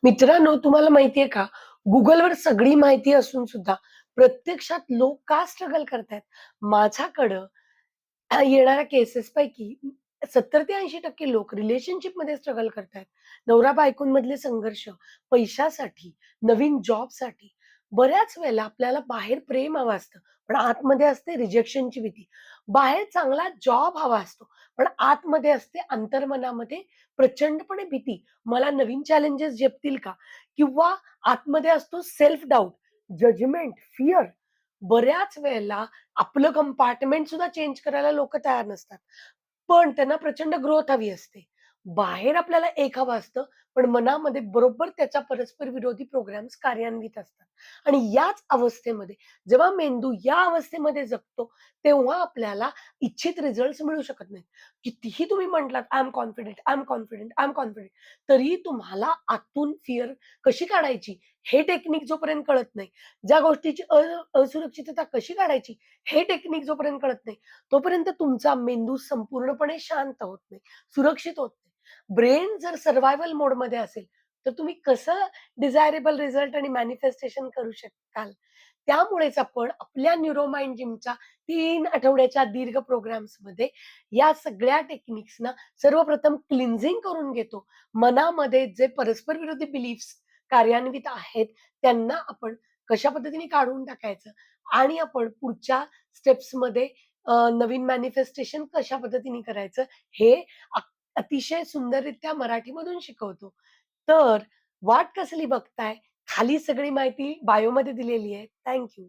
मित्रांनो, तुम्हाला माहितीये का? Googleवर सगळी माहिती असून सुद्धा प्रत्यक्षात लोक का स्ट्रगल करतायत? माझ्याकडं येणाऱ्या केसेसपैकी 70% ते 80% लोक रिलेशनशिपमध्ये स्ट्रगल करतायत. नवरा-बायकोंमधले संघर्ष, पैशासाठी, नवीन जॉबसाठी. बऱ्याच वेळेला आपल्याला बाहेर प्रेम हवं असतं, पण आतमध्ये असते रिजेक्शनची भीती. बाहेर चांगला जॉब हवा असतो, पण आतमध्ये असते अंतर्मनामध्ये प्रचंडपणे भीती. मला नवीन चॅलेंजेस झेपतील का? किंवा आतमध्ये असतो सेल्फ डाउट, जजमेंट, फिअर. बऱ्याच वेळेला आपलं कंपार्टमेंट सुद्धा चेंज करायला लोकं तयार नसतात. पण त्यांना प्रचंड ग्रोथ हवी असते. बाहेर आपल्याला एक हवं असतं, पण मनामध्ये बरोबर त्याच्या परस्पर विरोधी प्रोग्राम्स कार्यान्वित असतात. आणि याच अवस्थेमध्ये जेव्हा मेंदू या अवस्थेमध्ये जगतो, तेव्हा आपल्याला इच्छित रिझल्ट्स मिळू शकत नाहीत. कितीही तुम्ही म्हटलात, I am confident, I am confident, I am confident, तरी तुम्हाला आतून फिअर कशी काढायची हे टेक्निक जोपर्यंत कळत नाही, ज्या गोष्टीची असुरक्षितता कशी काढायची हे टेक्निक जोपर्यंत कळत नाही, तोपर्यंत तुमचा मेंदू संपूर्णपणे शांत होत नाही, सुरक्षित होत नाही. ब्रेन जर सर्व्हायव्हल मोडमध्ये असेल, तर तुम्ही कसं डिझायरेबल रिझल्ट आणि मॅनिफेस्टेशन करू शकाल? त्यामुळेच आपण आपल्या न्यूरोमाइंड जिमच्या 3 आठवड्याच्या दीर्घ प्रोग्राम्समध्ये या सगळ्या टेक्निक्सना सर्वप्रथम क्लिन्झिंग करून घेतो. मनामध्ये जे परस्पर विरोधी बिलीफ्स कार्यान्वित आहेत, त्यांना आपण कशा पद्धतीने काढून टाकायचं आणि आपण पुढच्या स्टेप्समध्ये नवीन मॅनिफेस्टेशन कशा पद्धतीने करायचं हे अ अतिशय सुंदररित्या मराठीमधून शिकवतो. तर वाट कसली बघताय? खाली सगळी माहिती बायोमध्ये दिलेली आहे. Thank you.